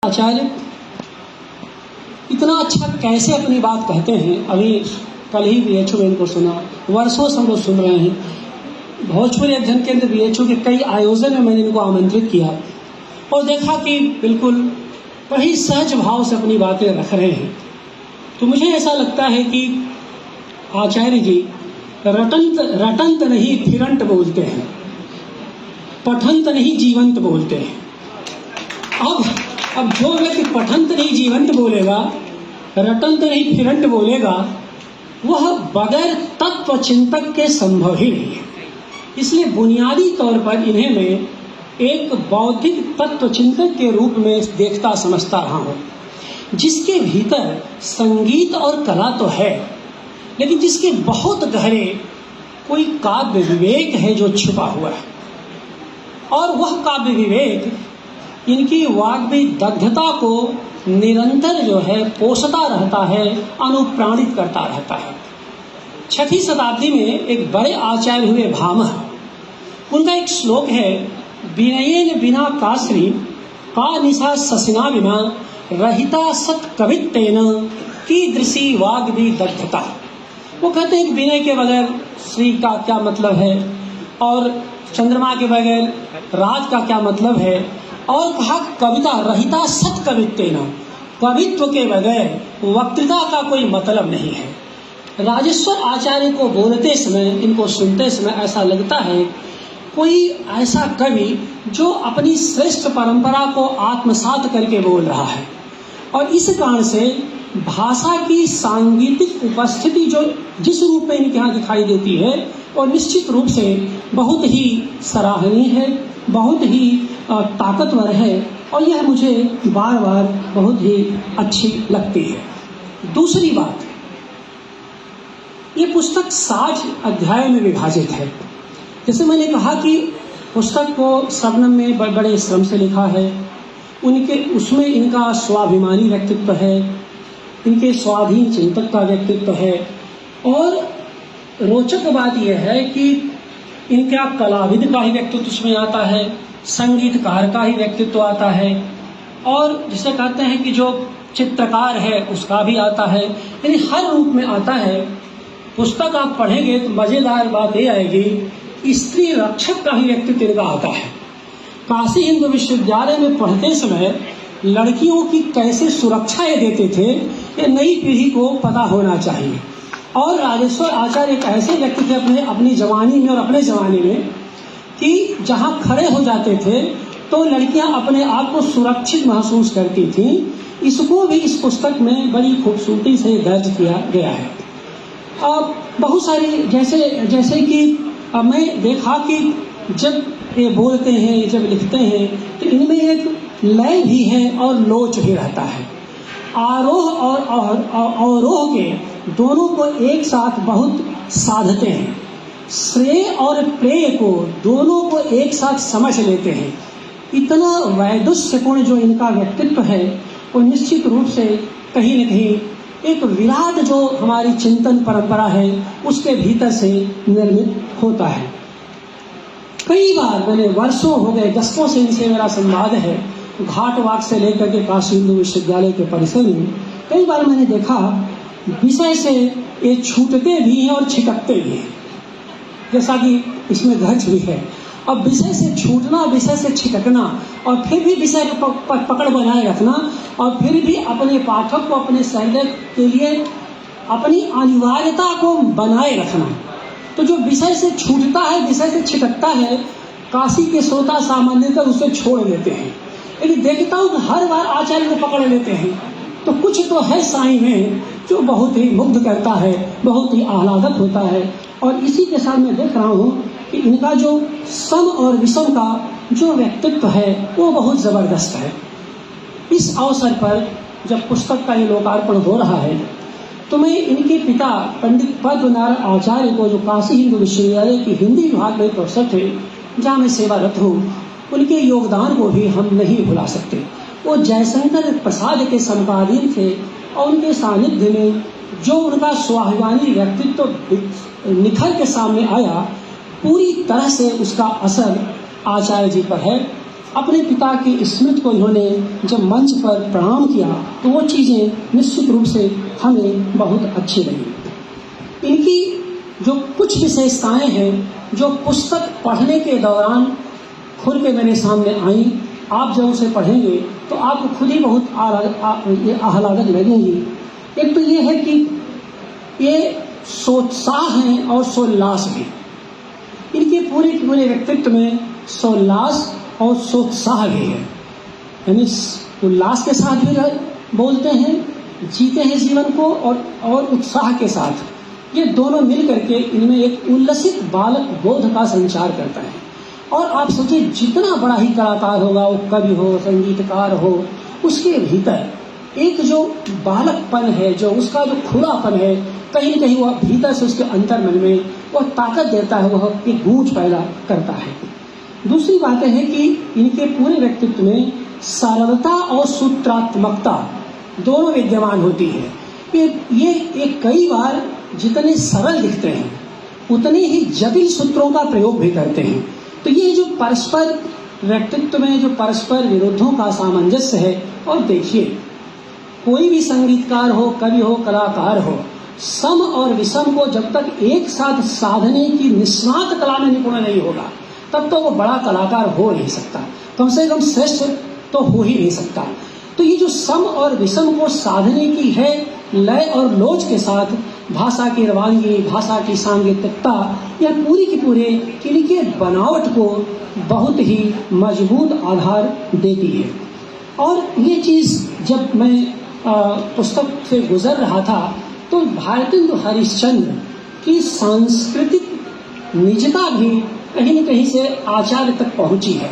आचार्य इतना अच्छा कैसे अपनी बात कहते हैं। अभी कल ही बीएचओ में इनको सुना, वर्षों से हम लोग सुन रहे हैं। भोजपुरी अध्ययन केंद्र बीएचओ के कई आयोजन में मैंने इनको आमंत्रित किया और देखा कि बिल्कुल वही सहज भाव से अपनी बातें रख रहे हैं। तो मुझे ऐसा लगता है कि आचार्य जी रटंत नहीं फिरंत बोलते हैं, पठंत नहीं जीवंत बोलते हैं। अब जो व्यक्ति पठंत नहीं जीवंत बोलेगा, रटंत नहीं फिरंत बोलेगा, वह बगैर तत्व चिंतक के संभव ही नहीं है। इसलिए बुनियादी तौर पर इन्हें मैं एक बौद्धिक तत्व चिंतक के रूप में देखता समझता रहा हूँ, जिसके भीतर संगीत और कला तो है, लेकिन जिसके बहुत गहरे कोई काव्य विवेक है जो छुपा हुआ है। और वह काव्य विवेक इनकी वाग्वी दग्धता को निरंतर जो है पोषता रहता है, अनुप्राणित करता रहता है। 6वीं शताब्दी में एक बड़े आचार्य हुए भामह, उनका एक श्लोक है, विनयेन बिना काश्री का निशा ससिना बिना रहिता सत कवित्तेन कीदृशी वाग्वी दग्धता। वो कहते हैं कि विनय के बगैर श्री का क्या मतलब है, और चंद्रमा के बगैर रात का क्या मतलब है, और कहा कविता रहिता सत कवित्तेन, कवित्व के बगैर वक्तृता का कोई मतलब नहीं है। राजेश्वर आचार्य को बोलते समय, इनको सुनते समय ऐसा लगता है कोई ऐसा कवि जो अपनी श्रेष्ठ परंपरा को आत्मसात करके बोल रहा है। और इस कारण से भाषा की सांगीतिक उपस्थिति जो जिस रूप में इनके यहाँ दिखाई देती है, और निश्चित रूप से बहुत ही सराहनीय है, बहुत ही ताकतवर है, और यह मुझे बार बार बहुत ही अच्छी लगती है। दूसरी बात, ये पुस्तक 60 अध्याय में विभाजित है। जैसे मैंने कहा कि पुस्तक को शबनम में बड़े श्रम से लिखा है, उसमें इनका स्वाभिमानी व्यक्तित्व है, इनके स्वाधीन चिंतक का व्यक्तित्व है, और रोचक बात यह है कि इनका कलाविद का ही व्यक्तित्व उसमें आता है, संगीतकार का ही व्यक्तित्व आता है, और जिसे कहते हैं कि जो चित्रकार है उसका भी आता है, यानी हर रूप में आता है। पुस्तक आप पढ़ेंगे तो मजेदार बात ये आएगी, स्त्री रक्षक का ही व्यक्तित्व इनका आता है। काशी हिंदू विश्वविद्यालय में पढ़ते समय लड़कियों की कैसे सुरक्षा ये देते थे, ये नई पीढ़ी को पता होना चाहिए। और राजेश्वर आचार्य एक ऐसे व्यक्ति थे अपनी जवानी में और अपने ज़माने में कि जहाँ खड़े हो जाते थे तो लड़कियाँ अपने आप को सुरक्षित महसूस करती थीं। इसको भी इस पुस्तक में बड़ी खूबसूरती से दर्ज किया गया है। बहुत सारी जैसे कि मैं देखा कि जब ये बोलते हैं, जब लिखते हैं, तो इनमें एक लय भी है और लोच भी रहता है। आरोह और अवरोह के दोनों को एक साथ बहुत साधते हैं, श्रेय और प्रेय को दोनों को एक साथ समझ लेते हैं। इतना वैदुष्यपूर्ण जो इनका व्यक्तित्व है, वो निश्चित रूप से कहीं न कहीं एक विराट जो हमारी चिंतन परंपरा है उसके भीतर से निर्मित होता है। कई बार मैंने, वर्षों हो गए, दशकों से इनसे मेरा संवाद है, घाटवाक से लेकर के काशी हिंदू विश्वविद्यालय के परिसर में कई बार मैंने देखा विषय से ये छूटते भी हैं और छिटकते भी हैं, जैसा कि इसमें गज भी है। अब विषय से छूटना, विषय से छिटकना, और फिर भी विषय पर पकड़ बनाए रखना, और फिर भी अपने पाठक को अपने सहृदय के लिए अपनी अनिवार्यता को बनाए रखना। तो जो विषय से छूटता है, विषय से छिटकता है, काशी के श्रोता सामान्यतः उसे छोड़ देते हैं। लेकिन देखता हूँ कि हर बार आचार्य को पकड़ लेते हैं, तो कुछ तो है साईं में जो बहुत ही मुग्ध करता है, बहुत ही आह्लादक होता है। और इसी के साथ मैं देख रहा हूँ कि इनका जो सम और विषम का जो व्यक्तित्व है वो बहुत ज़बरदस्त है। इस अवसर पर जब पुस्तक का ये लोकार्पण हो रहा है, तो मैं इनके पिता पंडित पद्मनारायण आचार्य को, जो काशी हिंदू विश्वविद्यालय की हिंदी विभाग में प्रोफेसर थे, जहाँ मैं सेवारत हूँ, उनके योगदान को भी हम नहीं भुला सकते। वो जयशंकर प्रसाद के समकालीन थे, और उनके सानिध्य में जो उनका स्वाभिमानी व्यक्तित्व निखर के सामने आया, पूरी तरह से उसका असर आचार्य जी पर है। अपने पिता की स्मृति को इन्होंने जब मंच पर प्रणाम किया तो वो चीज़ें निश्चित रूप से हमें बहुत अच्छी लगी। इनकी जो कुछ विशेषताएं हैं जो पुस्तक पढ़ने के दौरान खुल के मेरे सामने आई, आप जब उसे पढ़ेंगे तो आपको खुद ही बहुत आह्लादक लगेंगी। एक तो ये है कि ये सोत्साह हैं और सोल्लास भी। इनके पूरे व्यक्तित्व में सोल्लास और सोत्साह भी है, यानी उल्लास के साथ भी बोलते हैं, जीते हैं जीवन को, और उत्साह के साथ। ये दोनों मिल करके इनमें एक उल्लसित बालक बोध का संचार करता है। और आप सोचिए, जितना बड़ा ही कलाकार होगा, वो कवि हो, संगीतकार हो, उसके भीतर एक जो बालकपन है, जो उसका जो खुलापन है, कहीं न कहीं वह भीतर से उसके अंतर्मन में वह ताकत देता है, वह एक गूंज पैदा करता है। दूसरी बात है कि इनके पूरे व्यक्तित्व में सरलता और सूत्रात्मकता दोनों विद्यमान होती है। ये कई बार जितने सरल दिखते हैं उतने ही जटिल सूत्रों का प्रयोग भी करते हैं। तो ये जो परस्पर व्यक्तित्व में जो परस्पर विरोधों का सामंजस्य है, और देखिए कोई भी संगीतकार हो, कवि हो, कलाकार हो, सम और विषम को जब तक एक साथ साधने की निष्णात कला में निपुण नहीं होगा तब तो वो बड़ा कलाकार हो नहीं सकता, कम से कम श्रेष्ठ तो हो ही नहीं सकता। तो ये जो सम और विषम को साधने की है, लय और लोच के साथ भाषा की रवानगी, भाषा की सांगीतिकता, यह पूरी की पूरे इनके बनावट को बहुत ही मजबूत आधार देती है। और ये चीज़ जब मैं पुस्तक से गुजर रहा था तो भारतेंदु हरिश्चंद्र की सांस्कृतिक निजता भी कहीं न कहीं से आचार्य तक पहुंची है।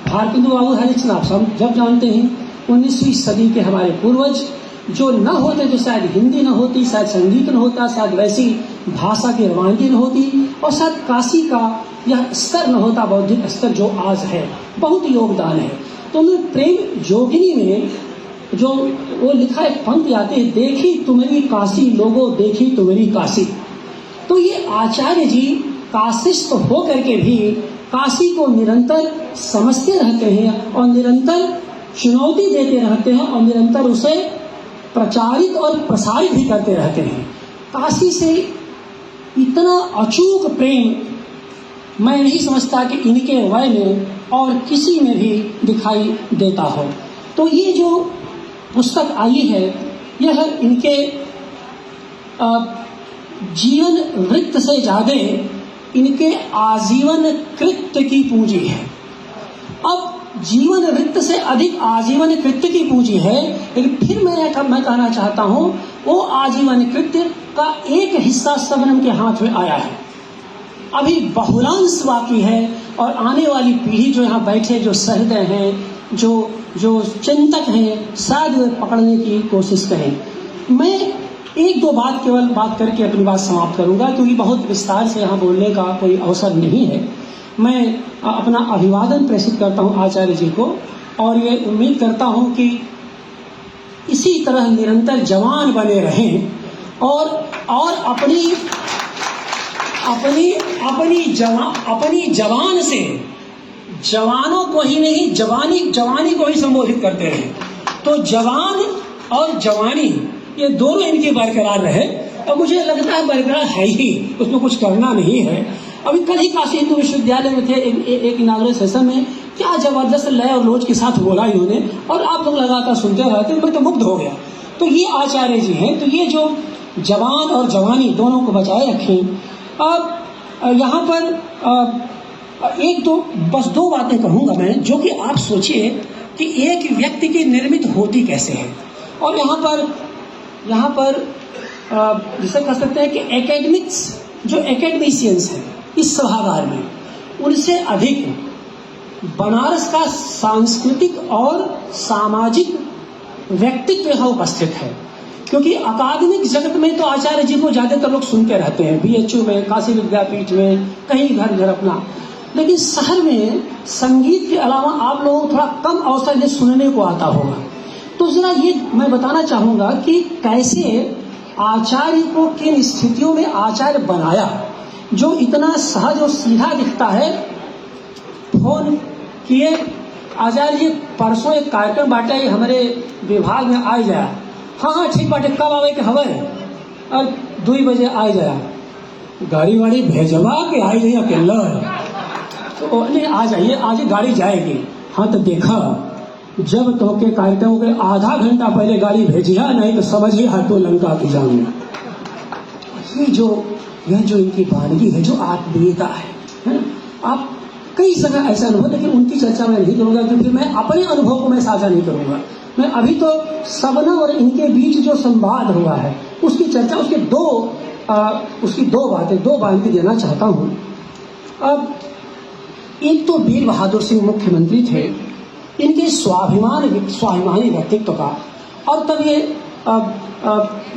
भारतेंदु बाबू हरिश्चंद्र आप सब जब जानते हैं 19वीं सदी के हमारे पूर्वज, जो न होते तो शायद हिंदी न होती, शायद संगीत न होता, शायद वैसी भाषा की रवानगी न होती, और शायद काशी का यह स्तर न होता, बौद्धिक स्तर जो आज है। बहुत योगदान है। तो उन्होंने प्रेम जोगिनी में जो वो लिखा एक पंक्ति आती है, देखी तुम्हारी काशी लोगो, देखी तुम्हारी काशी। तो ये आचार्य जी काशिस्थ हो करके भी काशी को निरंतर समझते रहते हैं और निरंतर चुनौती देते रहते हैं और निरंतर उसे प्रचारित और प्रसारित भी करते रहते हैं। काशी से इतना अचूक प्रेम मैं नहीं समझता कि इनके वय में और किसी में भी दिखाई देता हो। तो ये जो पुस्तक आई है, यह इनके जीवन वृत्त से ज्यादा इनके आजीवन कृत्य की पूंजी है। अब जीवन वृत्त से अधिक आजीवन कृत्य की पूंजी है, लेकिन फिर मैं कहना चाहता हूँ वो आजीवन कृत्य का एक हिस्सा सबनम के हाथ में आया है, अभी बहुलांश बाकी है। और आने वाली पीढ़ी जो यहाँ बैठे, जो सहृदय हैं, जो चिंतक हैं, शायद वे पकड़ने की कोशिश करें। मैं एक दो बात केवल बात करके अपनी बात समाप्त करूंगा, क्योंकि बहुत विस्तार से यहाँ बोलने का कोई अवसर नहीं है। मैं अपना अभिवादन प्रेषित करता हूँ आचार्य जी को, और ये उम्मीद करता हूँ कि इसी तरह निरंतर जवान बने रहें और अपनी जवान से जवानों को ही नहीं, जवानी को ही संबोधित करते रहें। तो जवान और जवानी ये दोनों इनकी बरकरार रहे, और मुझे लगता है बरकरार है ही, उसमें कुछ करना नहीं है। अभी कल ही काशी हिंदू विश्वविद्यालय में थे, एक इनागुरल सेशन में, क्या जबरदस्त लय और लोच के साथ बोला इन्होंने, और आप लोग लगातार सुनते रहते, मैं तो मुग्ध हो गया। तो ये आचार्य जी हैं, तो ये जो जवान और जवानी दोनों को बचाए रखें। अब यहाँ पर एक दो बस दो बातें कहूँगा मैं, जो कि आप सोचिए कि एक व्यक्ति की निर्मित होती कैसे है। और यहाँ पर जिसे कह सकते हैं कि एकेडमिक्स, जो एकेडमिशियंस हैं इस सभागार में, उनसे अधिक बनारस का सांस्कृतिक और सामाजिक व्यक्तित्व यहाँ उपस्थित है। क्योंकि अकादमिक जगत में तो आचार्य जी को ज्यादातर लोग सुनते रहते हैं, बीएचयू में, काशी विद्यापीठ में, कहीं इधर अपना, लेकिन शहर में संगीत के अलावा आप लोगों को थोड़ा कम अवसर ये सुनने को आता होगा। तो जरा ये मैं बताना चाहूंगा कि कैसे आचार्य को किन स्थितियों में आचार्य बनाया, जो इतना सहज और सीधा दिखता है। फोन किए आचार्य जी परसों एक कार्यक्रम बाटे हमारे विभाग में आ जाया। हाँ हाँ ठीक बाटे, कब आवे के हवे? और 2 बजे आ जाया। गाड़ी वाड़ी भेजवा के आई जाइए अकेला, तो नहीं आ जाइए, आज गाड़ी जाएगी। हाँ तो देखा, जब तो के कार्यक्रम के आधा घंटा पहले गाड़ी भेजिया, नहीं तो समझिए हटो लंका की जान। यह जो इनकी वानगी है, जो आत्मीयता है, आप कई जगह ऐसा अनुभव, लेकिन उनकी चर्चा मैं नहीं करूंगा क्योंकि मैं अपने अनुभव को मैं साझा नहीं करूंगा। मैं अभी तो सबना और इनके बीच जो संवाद हुआ है उसकी चर्चा, उसकी दो बातें देना चाहता हूं। अब एक तो वीर बहादुर सिंह मुख्यमंत्री थे, इनके स्वाभिमानी व्यक्तित्व का, और तब ये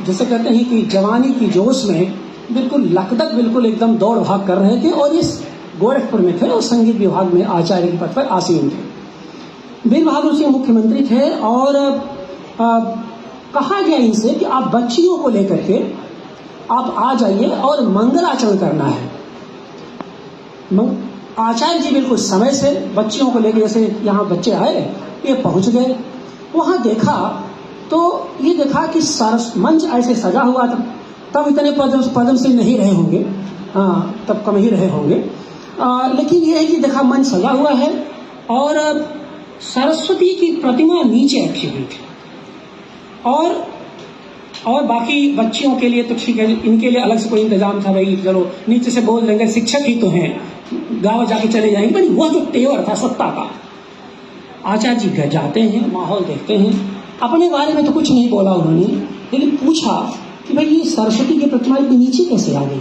जैसे कहते हैं कि जवानी की जोश में बिल्कुल लकदक, बिल्कुल एकदम दौड़ भाग कर रहे थे, और इस गोरखपुर में थे और संगीत विभाग में आचार्य के पद पर आसीन थे। वीर बहादुर सिंह मुख्यमंत्री थे और कहा गया इनसे कि आप बच्चियों को लेकर के आप आ जाइए और मंगलाचरण करना है। आचार्य जी बिल्कुल समय से बच्चियों को लेकर, जैसे यहाँ बच्चे आए, ये पहुंच गए। वहां देखा तो ये देखा कि मंच ऐसे सजा हुआ था, तब इतने पदम से नहीं रहे होंगे, तब कम ही रहे होंगे, लेकिन ये है कि देखा मंच सजा हुआ है और सरस्वती की प्रतिमा नीचे रखी हुई थी, और बाकी बच्चियों के लिए तो ठीक है, इनके लिए अलग से कोई इंतजाम था, भाई चलो नीचे से बोल देंगे, शिक्षक ही तो हैं, गाँव जाके चले जाएंगे, पर वह जो तेवर था सत्ता का। आचार्य जी जाते हैं, माहौल देखते हैं, अपने बारे में तो कुछ नहीं बोला उन्होंने, लेकिन पूछा कि भाई ये सरस्वती की प्रतिमा इतनी नीचे कैसे आ गई,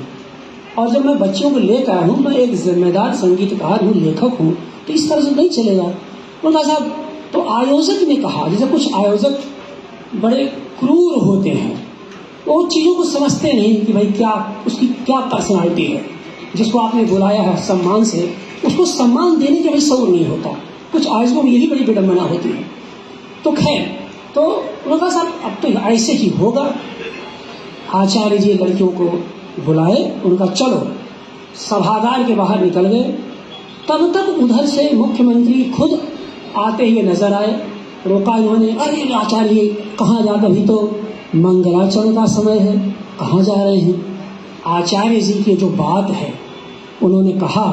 और जब मैं बच्चियों को लेकर आया हूँ, मैं एक जिम्मेदार संगीतकार हूँ, लेखक हूँ, तो इस तरह से नहीं चलेगा। उन्होंने कहा साहब, तो आयोजक ने कहा, जैसे कुछ आयोजक बड़े क्रूर होते हैं, वो चीज़ों को समझते नहीं कि भाई क्या उसकी क्या पर्सनालिटी है, जिसको आपने बुलाया है सम्मान से, उसको सम्मान देने के भी शौर नहीं होता। कुछ आयोजकों में यही बड़ी विडम्बना होती है। तो खैर, तो उन्होंने कहा साहब अब तो ऐसे ही होगा। आचार्य जी लड़कियों को बुलाए, उनका चलो, सभागार के बाहर निकल गए। तब तक उधर से मुख्यमंत्री खुद आते हुए नजर आए। रोका इन्होंने, अरे आचार्य जी कहाँ जा, अभी तो मंगलाचरण का समय है, कहाँ जा रहे हैं? आचार्य जी की जो बात है, उन्होंने कहा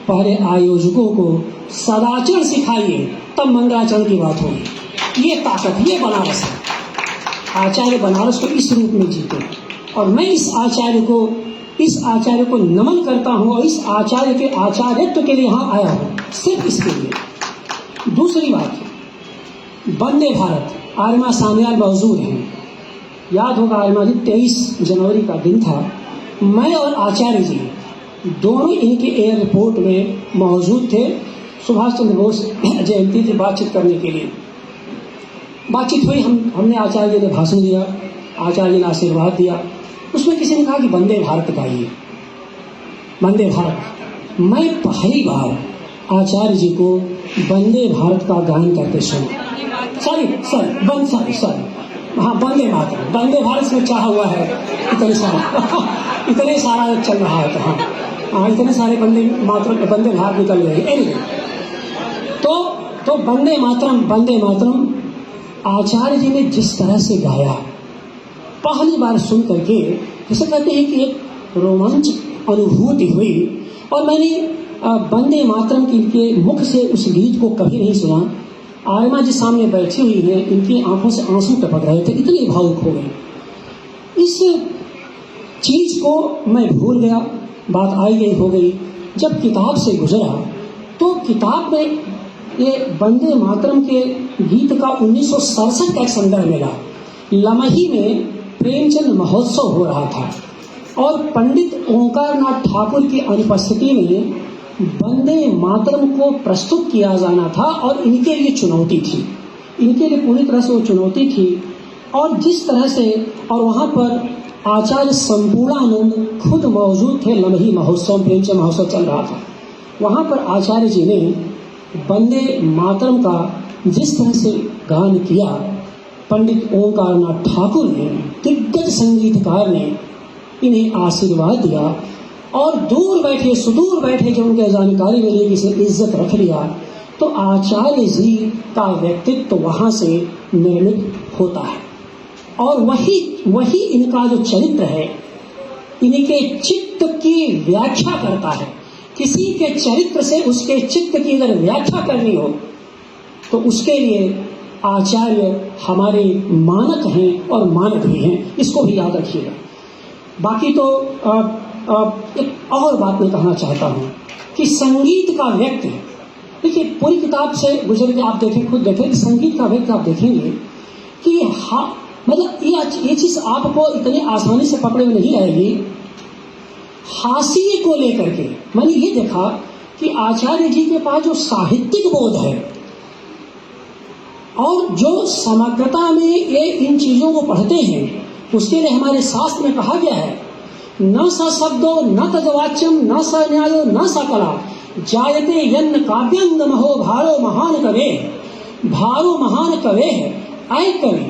पहले आयोजकों को सदाचरण सिखाइए, तब मंगलाचरण की बात होगी। ये ताकत, ये बनारस है। आचार्य बनारस को इस रूप में जीते, और मैं इस आचार्य को नमन करता हूँ, और इस आचार्य के आचार्यत्व के लिए यहाँ आया हूँ, सिर्फ इसके लिए। दूसरी बात, वंदे भारत, आर्यमा सान्याल मौजूद हैं, याद होगा आर्यमा जी 23 जनवरी का दिन था, मैं और आचार्य जी दोनों इनके एयरपोर्ट में मौजूद थे। सुभाष चंद्र बोस जयंती थी, बातचीत करने के लिए बातचीत हुई। हमने आचार्य जी ने भाषण दिया, आचार्य जी ने आशीर्वाद दिया। उसमें किसी ने कहा कि वंदे भारत गाइए, वंदे भारत। मैं पहली बार आचार्य जी को वंदे भारत का गायन करते सुना। सॉरी, हाँ वंदे मातरम, वंदे भारत में चाहा हुआ है इतने सारा चल रहा है, हाँ इतने सारे वंदे भारत निकल गए। एनीवे, तो वंदे मातरम आचार्य जी ने जिस तरह से गाया, पहली बार सुन करके जैसे कहते हैं कि एक रोमांच अनुभूति हुई। और मैंने वंदे मातरम के मुख से उस गीत को कभी नहीं सुना। आर्यमा जी सामने बैठी हुई है, इनकी आंखों से आंसू टपक रहे थे, इतने भावुक हो गए। इस चीज को मैं भूल गया, बात आई गई हो गई। जब किताब से गुजरा तो किताब में ये वंदे मातरम के गीत का 1967 का एक संदर्भ मिला। लमही में प्रेमचंद महोत्सव हो रहा था और पंडित ओंकारनाथ ठाकुर की अनुपस्थिति में वंदे मातरम को प्रस्तुत किया जाना था, और इनके लिए चुनौती थी, इनके लिए पूरी तरह से वो चुनौती थी। और जिस तरह से, और वहाँ पर आचार्य संपूर्णानंद खुद मौजूद थे, लमही महोत्सव, प्रेमचंद महोत्सव चल रहा था, वहाँ पर आचार्य जी ने वंदे मातरम का जिस तरह से गान किया, पंडित ओंकारनाथ ठाकुर ने, दिग्गज संगीतकार ने इन्हें आशीर्वाद दिया। और दूर बैठे, सुदूर बैठे जो उनके जानकारी मिली, किसी इज्जत रख लिया। तो आचार्य जी का व्यक्तित्व वहाँ से निर्मित होता है। और वही इनका जो चरित्र है, इनके चित्त की व्याख्या करता है। किसी के चरित्र से उसके चित्त की अगर व्याख्या करनी हो तो उसके लिए आचार्य हमारे मानक हैं और मानक भी हैं, इसको भी याद रखिएगा। बाकी तो एक और बात मैं कहना चाहता हूँ कि संगीत का व्यक्ति, देखिए पूरी किताब से गुजर के आप देखें, खुद देखें कि संगीत का व्यक्ति आप देखेंगे कि मतलब ये चीज आपको इतनी आसानी से पकड़े में नहीं आएगी। हास्य को लेकर के मैंने ये देखा कि आचार्य जी के पास जो साहित्यिक बोध है और जो समग्रता में ये इन चीजों को पढ़ते हैं, उसके लिए हमारे शास्त्र में कहा गया है, न स शब्दो न तद्वाच्यम न स न्यायो न स कला जायते यन्न काव्यांगमहो भारो महान कवे। भारो महान कवे है, आय कवि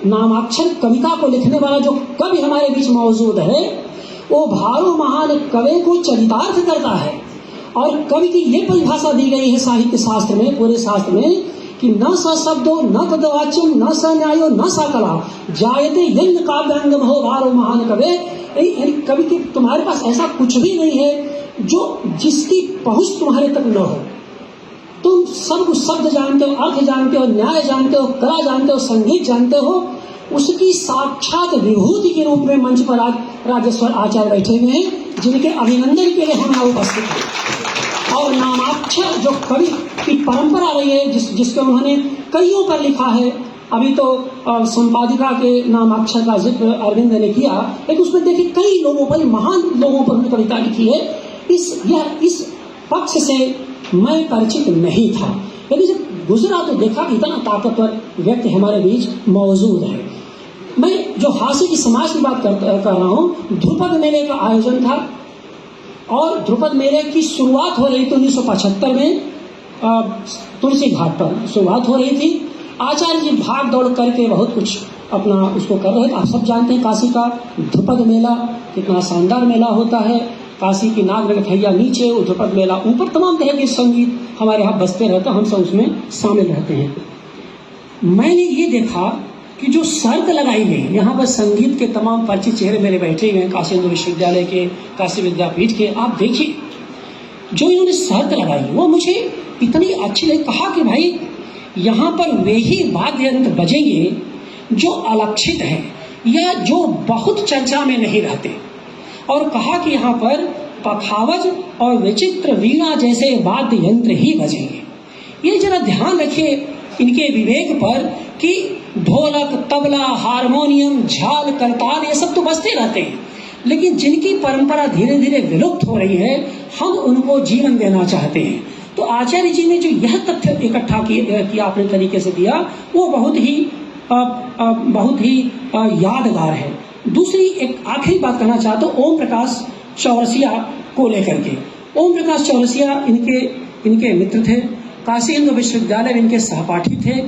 नामाक्षर कविता को लिखने वाला जो कवि हमारे बीच मौजूद है, वो भारो महान कवि को चरितार्थ करता है। और कवि की ये परिभाषा दी गई है साहित्य शास्त्र में, पूरे शास्त्र में, कि न स शब्दो न तद्वाच्यम न स न्यायो न स कला जायते यन्न काव्यांगमहो भारो महान कवे। कवि की तुम्हारे पास ऐसा कुछ भी नहीं है जो जिसकी पहुंच तुम्हारे तक न हो। तुम सब कुछ शब्द जानते हो, अर्थ जानते हो, न्याय जानते हो, कला जानते हो, संगीत जानते हो। उसकी साक्षात विभूति के रूप में मंच पर आज राजेश्वर आचार्य बैठे हुए हैं, जिनके अभिनंदन के लिए हम यहाँ उपस्थित हैं। और नामाक्षर जो कवि की परंपरा रही है, जिसके उन्होंने कईयों पर लिखा है। अभी तो संपादिका के नामाक्षर का जिक्र अरविंद ने किया, लेकिन उसमें देखिए कई लोगों पर, महान लोगों पर उन्होंने कविता लिखी है। इस पक्ष से मैं परिचित नहीं था, लेकिन जब गुजरा तो देखा इतना ताकतवर व्यक्ति हमारे बीच मौजूद है। मैं जो हास्य की समाज की बात कर रहा हूँ, ध्रुपद मेले का आयोजन था और ध्रुपद मेले की शुरुआत हो रही थी 1975 में तुलसी घाट पर शुरुआत हो रही थी। आचार्य जी भाग दौड़ करके बहुत कुछ अपना उसको कर रहे थे। आप सब जानते हैं काशी का ध्रुपद मेला कितना शानदार मेला होता है। काशी की नाग रखैया नीचे, ध्रुपद मेला ऊपर, तमाम तरह के संगीत हमारे यहाँ बजते रहते हैं, हम सब उसमें शामिल रहते हैं। मैंने ये देखा कि जो शर्त लगाई गई, यहाँ पर संगीत के तमाम परिचित चेहरे मेरे बैठे हुए हैं, काशी हिंदू विश्वविद्यालय के, काशी विद्यापीठ के। आप देखिए जो इन्होंने शर्त लगाई वो मुझे इतनी अच्छी लगी। कहा कि भाई यहाँ पर वे ही वाद्य यंत्र बजेंगे जो अलक्षित है या जो बहुत चर्चा में नहीं रहते। और कहा कि यहाँ पर पखावज और विचित्र वीणा जैसे वाद्य यंत्र ही बजेंगे। ये जरा ध्यान रखिए इनके विवेक पर कि ढोलक, तबला, हारमोनियम, झाल, करताल ये सब तो बजते रहते हैं, लेकिन जिनकी परंपरा धीरे धीरे विलुप्त हो रही है, हम उनको जीवन देना चाहते हैं। तो आचार्य जी ने जो यह तथ्य इकट्ठा किया अपने तरीके से दिया, वो बहुत ही यादगार है। दूसरी एक आखिरी बात कहना चाहता हूँ ओम प्रकाश चौरसिया को लेकर के। ओम प्रकाश चौरसिया इनके मित्र थे, काशी हिंदू विश्वविद्यालय में इनके सहपाठी थे।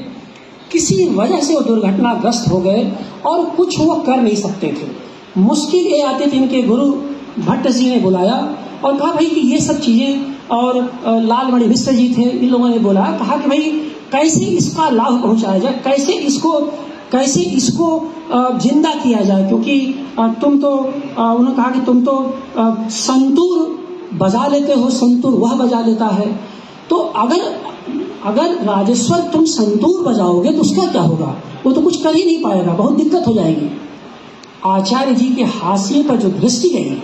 किसी वजह से वो दुर्घटनाग्रस्त हो गए और कुछ वो कर नहीं सकते थे। मुश्किल ये आती थी, इनके गुरु भट्ट जी ने बुलाया और कहा भाई कि ये सब चीज़ें, और लालमणि मिश्र जी थे, इन लोगों ने बोला, कहा कि भाई कैसे इसका लाभ पहुंचाया जाए, कैसे इसको जिंदा किया जाए, क्योंकि तुम तो उन्होंने कहा कि तुम तो संतूर बजा लेते हो, संतूर वह बजा लेता है, तो अगर राजेश्वर तुम संतूर बजाओगे तो उसका क्या होगा, वो तो कुछ कर ही नहीं पाएगा, बहुत दिक्कत हो जाएगी। आचार्य जी के हाशिए पर जो दृष्टि गई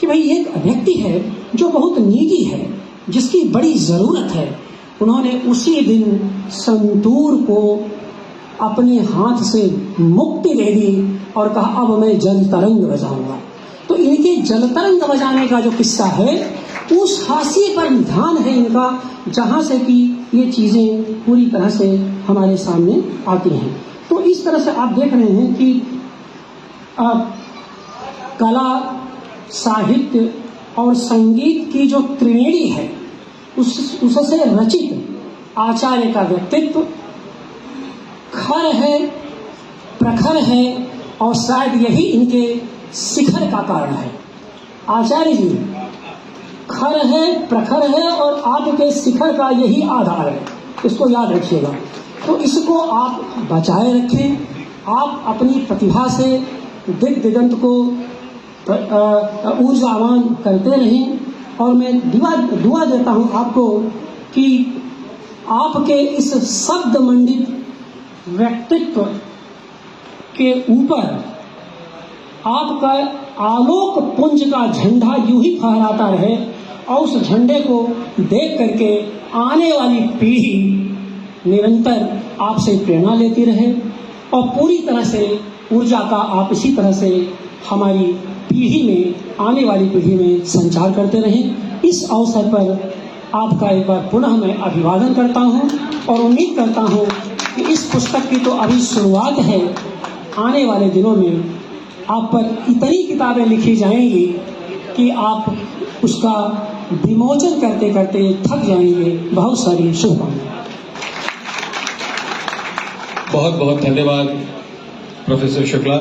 कि भाई एक व्यक्ति है जो बहुत नीडी है, जिसकी बड़ी जरूरत है, उन्होंने उसी दिन संतूर को अपने हाथ से मुक्ति दे दी और कहा अब मैं जल तरंग बजाऊंगा। तो इनके जल तरंग बजाने का जो किस्सा है, उस हाशिए पर ध्यान है इनका, जहां से कि ये चीजें पूरी तरह से हमारे सामने आती हैं। तो इस तरह से आप देख रहे हैं कि कला, साहित्य और संगीत की जो त्रिवेणी है, उससे रचित आचार्य का व्यक्तित्व खर है, प्रखर है, और शायद यही इनके शिखर का कारण है। आचार्य जी खर है, प्रखर है और आपके शिखर का यही आधार है, इसको याद रखिएगा। तो इसको आप बचाए रखें, आप अपनी प्रतिभा से दिग दिगंत को ऊर्जावान करते रहें। और मैं दुआ देता हूँ आपको कि आपके इस शब्द मंडित व्यक्तित्व के ऊपर आपका आलोक पुंज का झंडा यूं ही फहराता रहे और उस झंडे को देख करके आने वाली पीढ़ी निरंतर आपसे प्रेरणा लेती रहे और पूरी तरह से ऊर्जा का आप इसी तरह से हमारी पीढ़ी में, आने वाली पीढ़ी में संचार करते रहें। इस अवसर पर आपका एक बार पुनः मैं अभिवादन करता हूं और उम्मीद करता हूं कि इस पुस्तक की तो अभी शुरुआत है, आने वाले दिनों में आप पर इतनी किताबें लिखी जाएंगी कि आप उसका विमोचन करते करते थक जाएंगे। बहुत सारी शुभकामनाएं। बहुत बहुत धन्यवाद प्रोफेसर शुक्ला।